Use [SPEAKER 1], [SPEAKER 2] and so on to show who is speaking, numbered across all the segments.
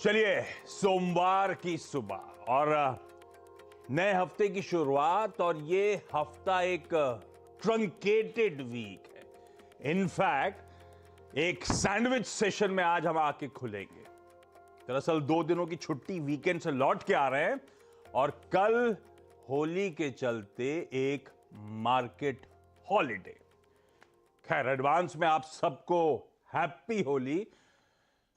[SPEAKER 1] चलिए, सोमवार की सुबह और नए हफ्ते की शुरुआत, और ये हफ्ता एक ट्रंकेटेड वीक है। इनफैक्ट एक सैंडविच सेशन में आज हम आके खुलेंगे। दरअसल 2 दिनों की छुट्टी वीकेंड से लौट के आ रहे हैं और कल होली के चलते एक मार्केट हॉलिडे। खैर, एडवांस में आप सबको हैप्पी होली।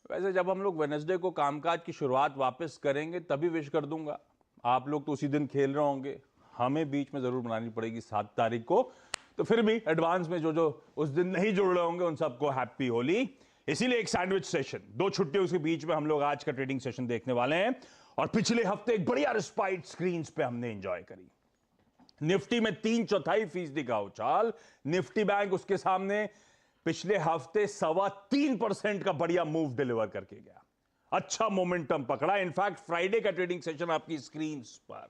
[SPEAKER 1] वैसे जब हम लोग वेडनेसडे को कामकाज की शुरुआत वापस करेंगे तभी विश कर दूंगा। आप लोग तो उसी दिन खेल रहे होंगे, हमें बीच में जरूर मनानी पड़ेगी 7 तारीख को। तो फिर भी एडवांस में जो जो उस दिन नहीं जुड़ रहे होंगे उन सबको हैप्पी होली। इसीलिए एक सैंडविच सेशन, 2 छुट्टियों के बीच में हम लोग आज का ट्रेडिंग सेशन देखने वाले हैं। और पिछले हफ्ते एक बढ़िया रिस्पाइट स्क्रीन पे हमने एंजॉय करी। निफ्टी में 3/4% का उछाल। निफ्टी बैंक उसके सामने पिछले हफ्ते 3.25% का बढ़िया मूव डिलीवर करके गया। अच्छा मोमेंटम पकड़ा। इनफैक्ट फ्राइडे का ट्रेडिंग सेशन आपकी स्क्रीन पर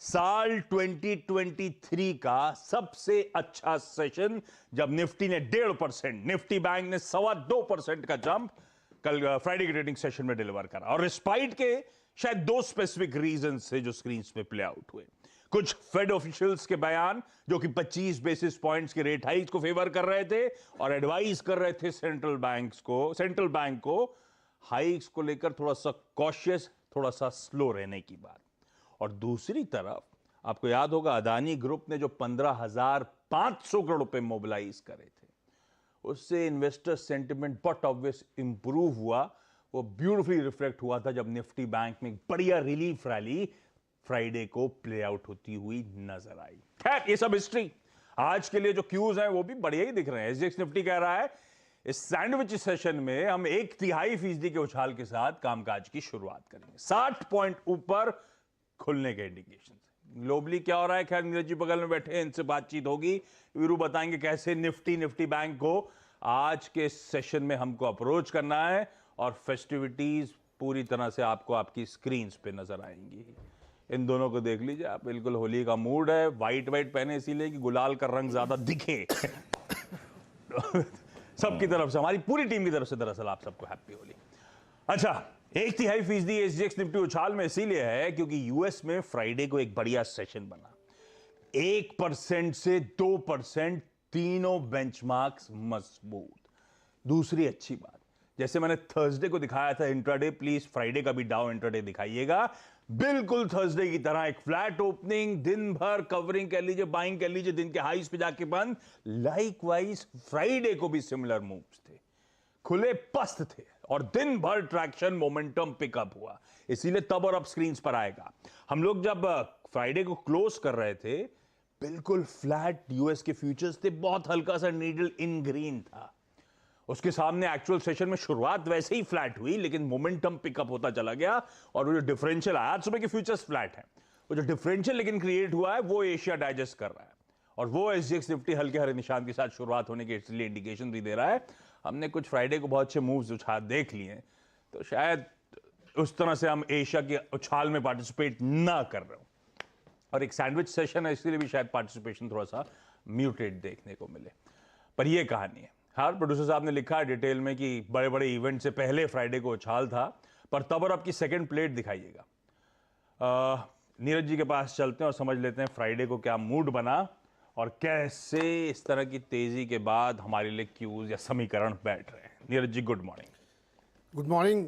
[SPEAKER 1] साल 2023 का सबसे अच्छा सेशन, जब निफ्टी ने 1.5%, निफ्टी बैंक ने 2.25% का जंप कल फ्राइडे के ट्रेडिंग सेशन में डिलीवर करा। और रिस्पाइट के शायद 2 स्पेसिफिक रीजन से जो स्क्रीन पे प्ले आउट हुए। कुछ फेड ऑफिशियल्स के बयान जो कि 25 बेसिस पॉइंट्स के रेट हाइक को फेवर कर रहे थे और एडवाइस कर रहे थे सेंट्रल बैंक को हाइक्स को लेकर थोड़ा सा कॉशियस, थोड़ा सा स्लो रहने की बात। और दूसरी तरफ आपको याद होगा, अदानी ग्रुप ने जो 15,500 करोड़ रुपए मोबिलाइज करे थे, उससे investor sentiment but obvious improve हुआ। वो ब्यूटीफुली रिफ्लेक्ट हुआ था जब निफ्टी बैंक में बढ़िया रिलीफ रैली फ्राइडे को प्ले आउट होती हुई नजर आई। खैर, ये सब हिस्ट्री। आज के लिए जो क्यूज हैं वो भी बढ़िया ही दिख रहे हैं। एसजीएक्स निफ्टी कह रहा है इस सैंडविच सेशन में हम 1/3% के उछाल के साथ कामकाज की शुरुआत करेंगे। 60 पॉइंट ऊपर खुलने के इंडिकेशन। ग्लोबली क्या हो रहा है, खैर नीरज जी बगल में बैठे हैं, इनसे बातचीत होगी। वीरू बताएंगे कैसे निफ्टी बैंक को आज के सेशन में हमको अप्रोच करना है। और फेस्टिविटीज पूरी तरह से आपको आपकी स्क्रीन पे नजर आएंगी। इन दोनों को देख लीजिए आप, बिल्कुल होली का मूड है। व्हाइट पहने इसीलिए कि गुलाल का रंग ज्यादा दिखे। सबकी तरफ से, हमारी पूरी टीम की तरफ से दरअसल आप सबको हैप्पी होली। अच्छा, 1/3% एसजीएक्स निफ्टी उछाल में इसीलिए है क्योंकि यूएस में फ्राइडे को एक बढ़िया सेशन बना। 1% से 2%, तीनों बेंचमार्क्स मजबूत। दूसरी अच्छी बात, जैसे मैंने थर्सडे को दिखाया था इंट्राडे, प्लीज फ्राइडे का भी डाउ इंट्राडे दिखाइएगा। बिल्कुल थर्सडे की तरह एक फ्लैट ओपनिंग, दिन भर कवरिंग कह लीजिए, बाइंग कह लीजिए, दिन के हाईज पे जाके बंद। लाइकवाइज फ्राइडे को भी सिमिलर मूव्स थे, खुले पस्त थे और दिन भर ट्रैक्शन मोमेंटम पिकअप हुआ। इसीलिए तब और अब स्क्रीन पर आएगा। हम लोग जब फ्राइडे को क्लोज कर रहे थे, बिल्कुल फ्लैट यूएस के फ्यूचर्स थे, बहुत हल्का सा नीडल इन ग्रीन था। उसके सामने एक्चुअल सेशन में शुरुआत वैसे ही फ्लैट हुई, लेकिन मोमेंटम पिकअप होता चला गया और वो जो डिफरेंशियल आया, आज सुबह के फ्यूचर्स फ्लैट है, वो जो डिफरेंशियल लेकिन क्रिएट हुआ है वो एशिया डाइजेस्ट कर रहा है। और वो एसजीएक्स निफ्टी हल्के हरे निशान के साथ शुरुआत होने के इसलिए इंडिकेशन भी दे रहा है। हमने कुछ फ्राइडे को बहुत अच्छे मूव्स उछाल देख लिए हैं, तो शायद उस तरह से हम एशिया के उछाल में पार्टिसिपेट ना कर रहे हो। और एक सैंडविच सेशन है, इसलिए भी शायद पार्टिसिपेशन थोड़ा सा म्यूटेड देखने को मिले। पर यह कहानी है। हाँ, प्रोड्यूसर साहब ने लिखा है डिटेल में कि बड़े बड़े इवेंट से पहले फ्राइडे को उछाल था, पर तब और आपकी सेकंड प्लेट दिखाइएगा। नीरज जी के पास चलते हैं और समझ लेते हैं फ्राइडे को क्या मूड बना और कैसे इस तरह की तेजी के बाद हमारे लिए क्यूज या समीकरण बैठ रहे हैं। Neeraj ji, good morning.
[SPEAKER 2] Good morning